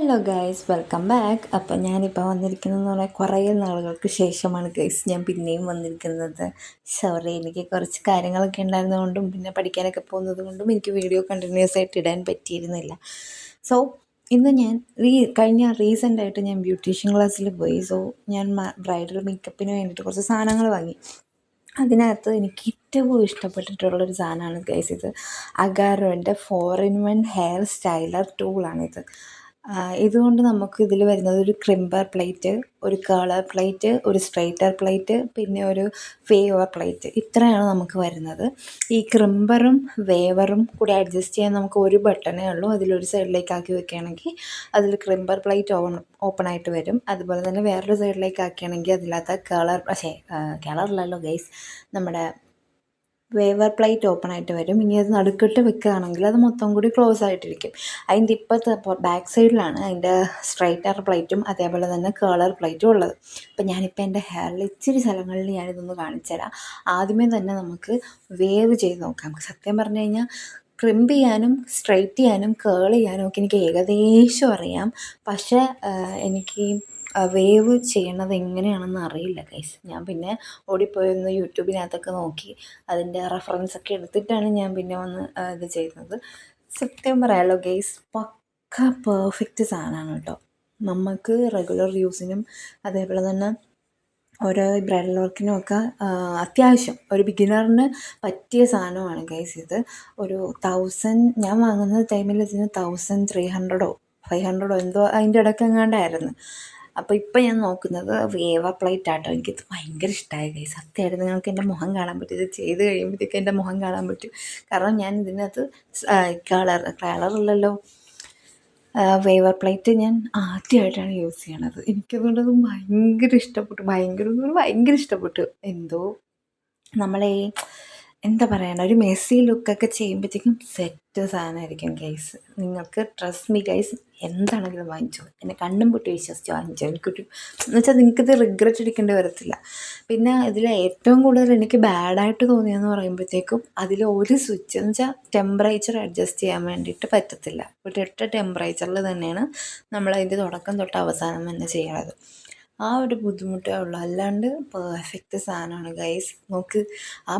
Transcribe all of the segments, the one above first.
Hello guys, welcome back. അപ്പം ഞാനിപ്പോൾ വന്നിരിക്കുന്നതെന്ന് പറഞ്ഞാൽ കുറേ നാളുകൾക്ക് ശേഷമാണ് ഗൈസ് ഞാൻ പിന്നെയും വന്നിരിക്കുന്നത്. സോറി, എനിക്ക് കുറച്ച് കാര്യങ്ങളൊക്കെ ഉണ്ടായിരുന്നതുകൊണ്ടും പിന്നെ പഠിക്കാനൊക്കെ പോകുന്നത് കൊണ്ടും എനിക്ക് വീഡിയോ കണ്ടിന്യൂസ് ആയിട്ട് ഇടാൻ പറ്റിയിരുന്നില്ല. സോ ഇന്ന് ഞാൻ കഴിഞ്ഞ റീസെൻ്റായിട്ട് ഞാൻ ബ്യൂട്ടീഷ്യൻ ക്ലാസ്സിൽ പോയി. സോ ഞാൻ ബ്രൈഡൽ മേക്കപ്പിന് വേണ്ടിയിട്ട് കുറച്ച് സാധനങ്ങൾ വാങ്ങി. അതിനകത്ത് എനിക്ക് ഏറ്റവും ഇഷ്ടപ്പെട്ടിട്ടുള്ളൊരു സാധനമാണ് ഗൈസ് ഇത്. അഗാരോൻ്റെ 4-in-1 ഹെയർ സ്റ്റൈലർ ടൂളാണിത്. ഇതുകൊണ്ട് നമുക്ക് ഇതിൽ വരുന്നത് ഒരു ക്രിമ്പർ പ്ലേറ്റ്, ഒരു കേളർ പ്ലേറ്റ്, ഒരു സ്ട്രെയിറ്റർ പ്ലേറ്റ്, പിന്നെ ഒരു വേവർ പ്ലേറ്റ്. ഇത്രയാണ് നമുക്ക് വരുന്നത്. ഈ ക്രിമ്പറും വേവറും കൂടി അഡ്ജസ്റ്റ് ചെയ്യാൻ നമുക്ക് ഒരു ബട്ടണേ ഉള്ളൂ. അതിലൊരു സൈഡിലേക്ക് ആക്കി വെക്കുകയാണെങ്കിൽ അതിൽ ക്രിമ്പർ പ്ലേറ്റ് ഓപ്പൺ ആയിട്ട് വരും. അതുപോലെ തന്നെ വേറൊരു സൈഡിലേക്ക് ആക്കുകയാണെങ്കിൽ അതിനകത്ത് കേളറിലല്ലോ ഗൈസ്, നമ്മുടെ വേവർ പ്ലേറ്റ് ഓപ്പൺ ആയിട്ട് വരും. ഇനി അത് നടുക്കിട്ട് വെക്കുകയാണെങ്കിൽ അത് മൊത്തം കൂടി ക്ലോസ് ആയിട്ടിരിക്കും. അതിൻ്റെ ഇപ്പോഴത്തെ ബാക്ക് സൈഡിലാണ് അതിൻ്റെ സ്ട്രൈറ്റർ പ്ലേറ്റും അതേപോലെ തന്നെ കേളർ പ്ലേറ്റും ഉള്ളത്. അപ്പം ഞാനിപ്പോൾ എൻ്റെ ഹെയറിൽ ഇച്ചിരി സ്ഥലങ്ങളിൽ ഞാനിതൊന്ന് കാണിച്ചു തരാം. ആദ്യമേ തന്നെ നമുക്ക് വേവ് ചെയ്ത് നോക്കാം. സത്യം പറഞ്ഞു കഴിഞ്ഞാൽ ക്രിമ്പ് ചെയ്യാനും സ്ട്രൈറ്റ് ചെയ്യാനും കേൾ ചെയ്യാനും ഒക്കെ എനിക്ക് ഏകദേശം അറിയാം. പക്ഷേ എനിക്ക് വേവ് ചെയ്യണത് എങ്ങനെയാണെന്ന് അറിയില്ല ഗൈസ്. ഞാൻ പിന്നെ ഓടിപ്പോയൊന്ന് യൂട്യൂബിനകത്തൊക്കെ നോക്കി അതിൻ്റെ റെഫറൻസൊക്കെ എടുത്തിട്ടാണ് ഞാൻ പിന്നെ വന്ന് ഇത് ചെയ്യുന്നത്. സത്യം പറയാമല്ലോ ഗൈസ്, പക്ക പെർഫെക്റ്റ് സാധനമാണ് കേട്ടോ. നമുക്ക് റെഗുലർ യൂസിനും അതേപോലെ തന്നെ ഓരോ ബ്രൈഡൽ വർക്കിനും ഒക്കെ അത്യാവശ്യം ഒരു ബിഗിനറിന് പറ്റിയ സാധനമാണ് ഗൈസ് ഇത്. ഒരു 1000 ഞാൻ വാങ്ങുന്ന ടൈമിൽ ഇതിന് 1300 500 എന്തോ അതിൻ്റെ ഇടയ്ക്ക് എങ്ങാണ്ടായിരുന്നു. അപ്പോൾ ഇപ്പം ഞാൻ നോക്കുന്നത് വേവർ പ്ലേറ്റ് ആട്ടോ. എനിക്കിത് ഭയങ്കര ഇഷ്ടമായി ഗൈസ്. സത്യമായിട്ട് നിങ്ങൾക്ക് എൻ്റെ മുഖം കാണാൻ പറ്റും. ഇത് ചെയ്ത് കഴിയുമ്പോഴത്തേക്ക് എൻ്റെ മുഖം കാണാൻ പറ്റും. കാരണം ഞാൻ ഇതിനകത്ത് കളറില്ലല്ലോ, വേവർ പ്ലേറ്റ് ഞാൻ ആദ്യമായിട്ടാണ് യൂസ് ചെയ്യണത്. എനിക്കതുകൊണ്ടത് ഭയങ്കര ഇഷ്ടപ്പെട്ടു. എന്തോ നമ്മളെ എന്താ പറയുക, ഒരു മെസ്സി ലുക്കൊക്കെ ചെയ്യുമ്പോഴത്തേക്കും സെറ്റ് സാധനമായിരിക്കും ഗൈസ്. നിങ്ങൾക്ക് ട്രസ്റ്റ് മീ ഗൈസ്, എന്താണെങ്കിലും വാങ്ങിച്ചോ. എന്നെ കണ്ണും പൊട്ടി വിശ്വസിച്ച് വാങ്ങിച്ചോ. എനിക്കൊരു എന്ന് വെച്ചാൽ നിങ്ങൾക്കിത് റിഗ്രറ്റ് അടിക്കേണ്ടി വരത്തില്ല. പിന്നെ ഇതിൽ ഏറ്റവും കൂടുതൽ എനിക്ക് ബാഡായിട്ട് തോന്നിയെന്ന് പറയുമ്പോഴത്തേക്കും അതിൽ ഒരു സ്വിച്ച് എന്ന് വെച്ചാൽ ടെമ്പറേച്ചർ അഡ്ജസ്റ്റ് ചെയ്യാൻ വേണ്ടിയിട്ട് പറ്റത്തില്ല. ഒരൊറ്റ ടെമ്പറേച്ചറിൽ തന്നെയാണ് നമ്മളതിൻ്റെ തുടക്കം തൊട്ട് അവസാനം തന്നെ ചെയ്യണത്. ആ ഒരു ബുദ്ധിമുട്ടേ ഉള്ളൂ. അല്ലാണ്ട് പെർഫെക്റ്റ് സാധനമാണ് ഗൈസ്. നോക്ക്, ആ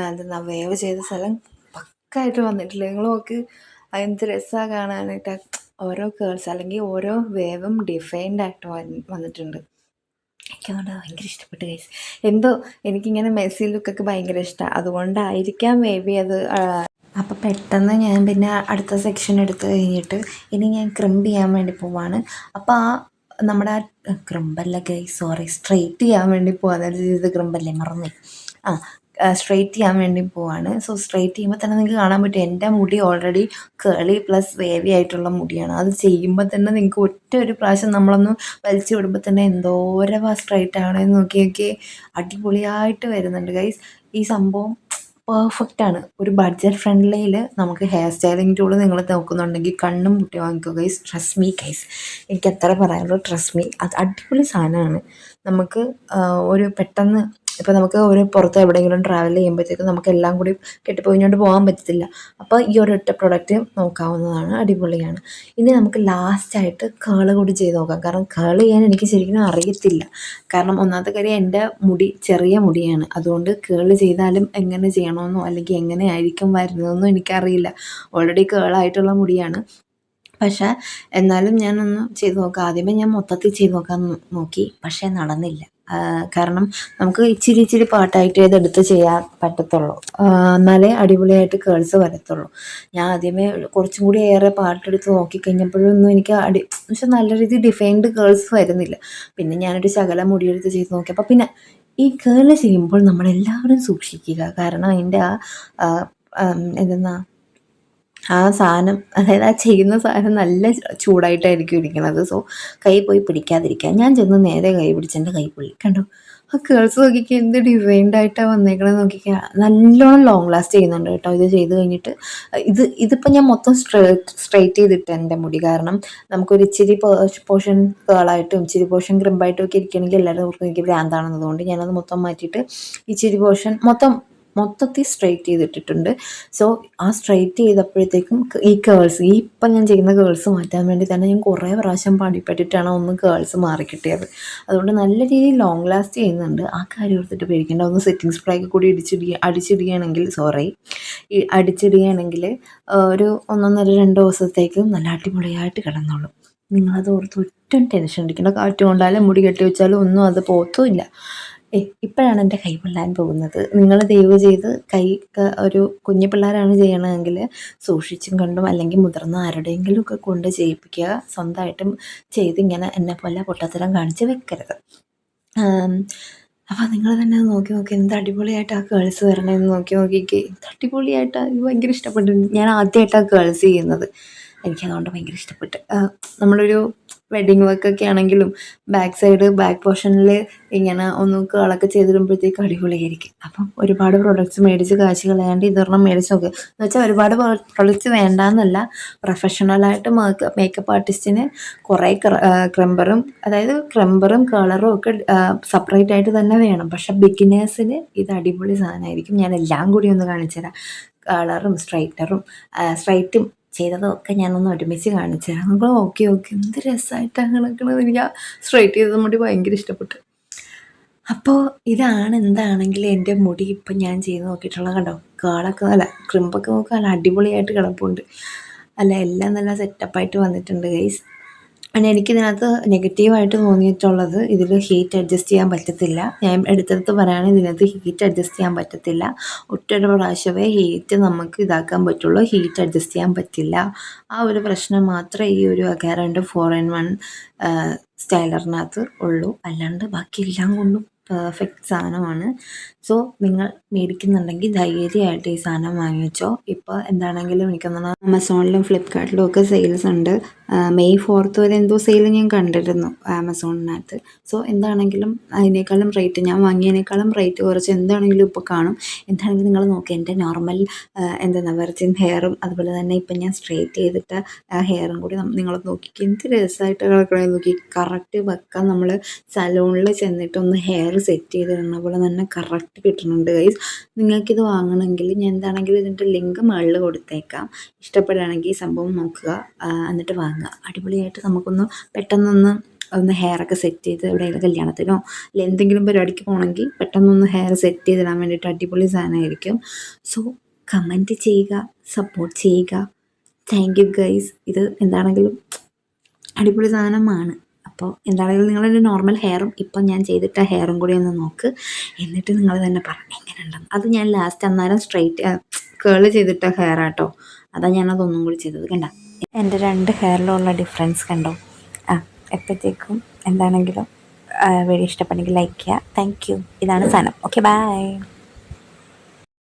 എന്തെന്നാ വേവ് ചെയ്ത സ്ഥലം പക്കായിട്ട് വന്നിട്ടില്ല. നിങ്ങൾ നോക്ക്, എന്ത് രസമാണ് കാണാനായിട്ട്. ഓരോ കേൾസ് അല്ലെങ്കിൽ ഓരോ വേവും ഡിഫൈൻഡ് ആയിട്ട് വന്നിട്ടുണ്ട്. എനിക്കതുകൊണ്ട് ഭയങ്കര ഇഷ്ടപ്പെട്ടു ഗൈസ്. എന്തോ എനിക്കിങ്ങനെ മെസ്സി ലുക്കൊക്കെ ഭയങ്കര ഇഷ്ടമാണ്. അതുകൊണ്ടായിരിക്കാം മേ ബി അത്. അപ്പോൾ പെട്ടെന്ന് ഞാൻ പിന്നെ അടുത്ത സെക്ഷൻ എടുത്ത് കഴിഞ്ഞിട്ട് ഇനി ഞാൻ ക്രിമ്പ് ചെയ്യാൻ വേണ്ടി പോവാണ്. അപ്പോൾ നമ്മുടെ ക്രിമ്പല്ല ഗൈസ്, സോറി, സ്ട്രെയിറ്റ് ചെയ്യാൻ വേണ്ടി പോവാണ്. ഇത് ക്രിമ്പല്ലേ, മറന്നേ. സ്ട്രെയിറ്റ് ചെയ്യാൻ വേണ്ടി പോവാണ്. സോ സ്ട്രെയിറ്റ് ചെയ്യുമ്പോൾ തന്നെ നിങ്ങൾക്ക് കാണാൻ പറ്റും എൻ്റെ മുടി ഓൾറെഡി കേളി പ്ലസ് വേവി ആയിട്ടുള്ള മുടിയാണ്. അത് ചെയ്യുമ്പോൾ തന്നെ നിങ്ങൾക്ക് ഒറ്റ ഒരു പ്രാവശ്യം നമ്മളൊന്ന് വലിച്ചു വിടുമ്പോൾ തന്നെ എന്തോരവാ സ്ട്രെയിറ്റ് ആവണമെന്ന് നോക്കി അടിപൊളിയായിട്ട് വരുന്നുണ്ട് ഗൈസ്. ഈ സംഭവം പെർഫെക്റ്റാണ്. ഒരു ബഡ്ജറ്റ് ഫ്രണ്ട്ലിയിൽ നമുക്ക് ഹെയർ സ്റ്റൈലിംഗ് ടൂൾ നിങ്ങൾ നോക്കുന്നുണ്ടെങ്കിൽ കണ്ണും മുട്ടി വാങ്ങിക്കുക ഗൈസ്. ട്രസ്റ്റ് മീ ഗൈസ്, എനിക്ക് എത്ര പറയാനുള്ളൂ, ട്രസ്റ്റ് മീ. അത് അടിപൊളി സാധനമാണ്. നമുക്ക് ഒരു പെട്ടെന്ന് ഇപ്പോൾ നമുക്ക് ഒരു പുറത്ത് എവിടെയെങ്കിലും ട്രാവൽ ചെയ്യുമ്പോഴത്തേക്കും നമുക്ക് എല്ലാം കൂടി കെട്ടിപ്പോയിഞ്ഞോണ്ട് പോകാൻ പറ്റത്തില്ല. അപ്പോൾ ഈ ഒരൊറ്റ പ്രൊഡക്റ്റ് നോക്കാവുന്നതാണ്, അടിപൊളിയാണ്. ഇനി നമുക്ക് ലാസ്റ്റായിട്ട് കേള് കൂടി ചെയ്ത് നോക്കാം. കാരണം കേള് ചെയ്യാൻ എനിക്ക് ശരിക്കും അറിയത്തില്ല. കാരണം ഒന്നാമത്തെ കാര്യം എൻ്റെ മുടി ചെറിയ മുടിയാണ്. അതുകൊണ്ട് കേള് ചെയ്താലും എങ്ങനെ ചെയ്യണമെന്നോ അല്ലെങ്കിൽ എങ്ങനെയായിരിക്കും വരുന്നതെന്നോ എനിക്കറിയില്ല. ഓൾറെഡി കേളായിട്ടുള്ള മുടിയാണ്. പക്ഷേ എന്നാലും ഞാനൊന്ന് ചെയ്ത് നോക്കാം. ആദ്യമേ ഞാൻ മൊത്തത്തിൽ ചെയ്ത് നോക്കാൻ നോക്കി, പക്ഷേ നടന്നില്ല. കാരണം നമുക്ക് ഇച്ചിരി പാട്ടായിട്ട് ഇതെടുത്ത് ചെയ്യാൻ പറ്റത്തുള്ളൂ. എന്നാലേ അടിപൊളിയായിട്ട് കേൾസ് വരത്തുള്ളൂ. ഞാൻ ആദ്യമേ കുറച്ചും കൂടി ഏറെ പാട്ടെടുത്ത് നോക്കിക്കഴിഞ്ഞപ്പോഴൊന്നും എനിക്ക് പക്ഷെ നല്ല രീതിയിൽ ഡിഫൈൻഡ് കേൾസ് വരുന്നില്ല. പിന്നെ ഞാനൊരു ശകലം മുടിയെടുത്ത് ചെയ്ത് നോക്കിയപ്പോൾ പിന്നെ ഈ കേള് ചെയ്യുമ്പോൾ നമ്മളെല്ലാവരും സൂക്ഷിക്കുക. കാരണം അതിൻ്റെ എന്തെന്നാ ആ സാധനം, അതായത് ആ ചെയ്യുന്ന സാധനം നല്ല ചൂടായിട്ടായിരിക്കും ഇരിക്കുന്നത്. സോ കൈ പോയി പിടിക്കാതിരിക്കുക. ഞാൻ ചെന്ന് നേരെ കൈ പിടിച്ച് എൻ്റെ കൈ പൊള്ളി. കണ്ടോ, ആ കേൾസ് നോക്കിക്കുക, എന്ത് ഡിസൈൻഡ് ആയിട്ടാണ് വന്നേക്കണമെന്ന് നോക്കിക്കുക. നല്ലോണം ലോങ് ലാസ്റ്റ് ചെയ്യുന്നുണ്ട് കേട്ടോ ഇത് ചെയ്ത് കഴിഞ്ഞിട്ട്. ഇതിപ്പോൾ ഞാൻ മൊത്തം സ്ട്രെയിറ്റ് ചെയ്തിട്ട് എൻ്റെ മുടി. കാരണം നമുക്കൊരു ഇച്ചിരി പോർഷൻ കേളായിട്ടും ഇച്ചിരി പോർഷൻ ക്രിമ്പായിട്ടും ഒക്കെ ഇരിക്കണമെങ്കിൽ എല്ലാവരും ഓർക്കും എനിക്ക് ഭ്രാന്താണെന്നതുകൊണ്ട് ഞാനത് മൊത്തം മാറ്റിയിട്ട് ഇച്ചിരി പോർഷൻ മൊത്തം മൊത്തത്തിൽ സ്ട്രെയിറ്റ് ചെയ്തിട്ടിട്ടുണ്ട്. സോ ആ സ്ട്രെയിറ്റ് ചെയ്തപ്പോഴത്തേക്കും ഈ കേൾസ് ഈ ഇപ്പം ഞാൻ ചെയ്യുന്ന കേൾസ് മാറ്റാൻ വേണ്ടി തന്നെ ഞാൻ കുറേ പ്രാവശ്യം പണിപ്പെട്ടിട്ടാണ് ഒന്ന് കേൾസ് മാറി കിട്ടിയത്. അതുകൊണ്ട് നല്ല രീതിയിൽ ലോങ് ലാസ്റ്റ് ചെയ്യുന്നുണ്ട്, ആ കാര്യം ഓർത്തിട്ട് പേടിക്കേണ്ട. ഒന്ന് സെറ്റിംഗ് സ്പ്രേയൊക്കെ കൂടി അടിച്ചിടുകയാണെങ്കിൽ അടിച്ചിടുകയാണെങ്കിൽ ഒരു 1-1.5-2 ദിവസത്തേക്ക് നല്ല അടിപൊളിയായിട്ട് കിടന്നോളും. നിങ്ങളത് ഓർത്ത് ഒട്ടും ടെൻഷൻ അടിക്കേണ്ട. കാറ്റ് കൊണ്ടാലും മുടി കെട്ടി വെച്ചാലും ഒന്നും അത് പോത്തുമില്ല. ഇപ്പോഴാണ് എൻ്റെ കൈ പൊള്ളാൻ പോകുന്നത്. നിങ്ങൾ ദയവ് ചെയ്ത് ഒരു കുഞ്ഞു പിള്ളേരാണ് ചെയ്യണമെങ്കിൽ സൂക്ഷിച്ചും കണ്ടും അല്ലെങ്കിൽ മുതിർന്ന ആരുടെയെങ്കിലും ഒക്കെ കൊണ്ട് ചെയ്യിപ്പിക്കുക. സ്വന്തമായിട്ടും ചെയ്ത് ഇങ്ങനെ എന്നെപ്പോലെ പൊട്ടത്തരം കാണിച്ച് വെക്കരുത്. അപ്പോൾ നിങ്ങൾ തന്നെ നോക്കി എന്ത് അടിപൊളിയായിട്ട് ആ കേൾസ് വരണമെന്ന് നോക്കിക്കേ. എന്ത് അടിപൊളിയായിട്ടാണ്, എനിക്ക് ഭയങ്കര ഇഷ്ടപ്പെട്ടു. ഞാൻ ആദ്യമായിട്ടാണ് കേൾസ് ചെയ്യുന്നത്, എനിക്കതുകൊണ്ട് ഭയങ്കര ഇഷ്ടപ്പെട്ട്. നമ്മളൊരു വെഡിങ് വർക്കൊക്കെ ആണെങ്കിലും ബാക്ക് പോർഷനിൽ ഇങ്ങനെ ഒന്ന് കേളൊക്കെ ചെയ്തിടുമ്പോഴത്തേക്ക് അടിപൊളിയായിരിക്കും. അപ്പം ഒരുപാട് പ്രൊഡക്ട്സ് മേടിച്ച് കാശ് കളയാണ്ട് ഇതൊരെണ്ണം മേടിച്ച് നോക്കുക. എന്ന് വെച്ചാൽ ഒരുപാട് പ്രൊഡക്ട്സ് വേണ്ടാന്നല്ല, പ്രൊഫഷണലായിട്ട് മേക്കപ്പ് ആർട്ടിസ്റ്റിന് കുറേ ക്രംബറും കളറും ഒക്കെ സെപ്പറേറ്റ് ആയിട്ട് തന്നെ വേണം. പക്ഷെ ബിഗിനേഴ്സിന് ഇത് അടിപൊളി സാധനമായിരിക്കും. ഞാൻ എല്ലാം കൂടി ഒന്ന് കാണിച്ചു തരാം. കളറും സ്ട്രൈറ്റും ചെയ്തതൊക്കെ ഞാനൊന്ന് ഒരുമിച്ച് കാണിച്ചു തരാം. നിങ്ങൾ ഓക്കെ എന്ത് രസമായിട്ടാണ് കിടക്കണത്. എനിക്ക് ആ സ്ട്രൈറ്റ് ചെയ്ത മുടി ഭയങ്കര ഇഷ്ടപ്പെട്ടു. അപ്പോൾ ഇതാണ് എന്താണെങ്കിലും എൻ്റെ മുടി ഇപ്പം ഞാൻ ചെയ്ത് നോക്കിയിട്ടുള്ളത്. കണ്ടോ, ക്രിമ്പൊക്കെ നോക്കുക, നല്ല അടിപൊളിയായിട്ട് കിടപ്പുണ്ട്. എല്ലാം നല്ല സെറ്റപ്പായിട്ട് വന്നിട്ടുണ്ട് ഗൈസ്. പിന്നെ എനിക്കിതിനകത്ത് നെഗറ്റീവായിട്ട് തോന്നിയിട്ടുള്ളത്, ഇതിൽ ഹീറ്റ് അഡ്ജസ്റ്റ് ചെയ്യാൻ പറ്റത്തില്ല. ഞാൻ എടുത്തെടുത്ത് പറയുകയാണെങ്കിൽ ഇതിനകത്ത് ഹീറ്റ് അഡ്ജസ്റ്റ് ചെയ്യാൻ പറ്റത്തില്ല. ഒറ്റൊരു പ്രാവശ്യമേ ഹീറ്റ് നമുക്ക് ഇതാക്കാൻ പറ്റുള്ളൂ, ഹീറ്റ് അഡ്ജസ്റ്റ് ചെയ്യാൻ പറ്റില്ല. ആ ഒരു പ്രശ്നം മാത്രമേ ഈ ഒരു അഗാറോൻ്റെ 4in1 സ്റ്റൈലറിനകത്ത് ഉള്ളൂ. അല്ലാണ്ട് ബാക്കി എല്ലാം കൊണ്ടും പെർഫെക്റ്റ് സാധനമാണ്. സോ നിങ്ങൾ മേടിക്കുന്നുണ്ടെങ്കിൽ ധൈര്യമായിട്ട് ഈ സാധനം വാങ്ങിച്ചോ. ഇപ്പോൾ എന്താണെങ്കിലും എനിക്കൊന്ന് ആമസോണിലും ഫ്ലിപ്കാർട്ടിലും ഒക്കെ സെയിൽസ് ഉണ്ട്. May 4th വരെ എന്തോ സെയിൽ ഞാൻ കണ്ടിരുന്നു ആമസോണിനകത്ത്. സോ എന്താണെങ്കിലും അതിനേക്കാളും റേറ്റ്, ഞാൻ വാങ്ങിയതിനേക്കാളും റേറ്റ് കുറച്ച് എന്താണെങ്കിലും ഇപ്പോൾ കാണും. എന്താണെങ്കിലും നിങ്ങൾ നോക്കുക, എൻ്റെ നോർമൽ വെർജിൻ ഹെയറും അതുപോലെ തന്നെ ഇപ്പം ഞാൻ സ്ട്രെയിറ്റ് ചെയ്തിട്ട് ആ ഹെയറും കൂടി നിങ്ങൾ നോക്കിക്കുക, എന്ത് രസമായിട്ട് കിടക്കണേ നോക്കി. കറക്റ്റ് വെക്കാൻ നമ്മൾ സലൂണിൽ ചെന്നിട്ടൊന്ന് ഹെയർ സെറ്റ് ചെയ്തിടുന്ന പോലെ തന്നെ കറക്റ്റ് കിട്ടുന്നുണ്ട് ഗൈസ്. നിങ്ങൾക്കിത് വാങ്ങണമെങ്കിൽ ഞാൻ എന്താണെങ്കിലും ഇതിൻ്റെ ലിങ്ക് മുകളിൽ കൊടുത്തേക്കാം. ഇഷ്ടപ്പെടുകയാണെങ്കിൽ ഈ സംഭവം നോക്കുക, എന്നിട്ട് വാങ്ങുക. അടിപൊളിയായിട്ട് നമുക്കൊന്ന് പെട്ടെന്നൊന്ന് ഹെയറൊക്കെ സെറ്റ് ചെയ്ത് എവിടെയെങ്കിലും കല്യാണത്തിനോ അല്ലെങ്കിൽ എന്തെങ്കിലും പരിപാടിക്ക് പോകണമെങ്കിൽ പെട്ടെന്നൊന്ന് ഹെയർ സെറ്റ് ചെയ്തിടാൻ വേണ്ടിയിട്ട് അടിപൊളി സാധനമായിരിക്കും. സോ കമൻറ്റ് ചെയ്യുക, സപ്പോർട്ട് ചെയ്യുക. Thank you guys. ഇത് എന്താണെങ്കിലും അടിപൊളി സാധനമാണ്. അപ്പോൾ എന്താണെങ്കിലും നിങ്ങളൊരു നോർമൽ ഹെയറും ഇപ്പം ഞാൻ ചെയ്തിട്ട ഹെയറും കൂടി ഒന്ന് നോക്ക്, എന്നിട്ട് നിങ്ങൾ തന്നെ പറ എങ്ങനെയുണ്ടെന്ന്. അത് ഞാൻ ലാസ്റ്റ് അന്നേരം കേൾ ചെയ്തിട്ട ഹെയർ ആട്ടോ, അതാണ് ഞാനതൊന്നും കൂടി ചെയ്തത്. കണ്ട എൻ്റെ 2 ഹെയറിലുള്ള ഡിഫറൻസ് കണ്ടോ. എപ്പോഴത്തേക്കും എന്താണെങ്കിലും വീഡിയോ ഇഷ്ടപ്പെട്ടെങ്കിൽ ലൈക്ക് ചെയ്യുക. Thank you. ഇതാണ് സാധനം. Okay, by.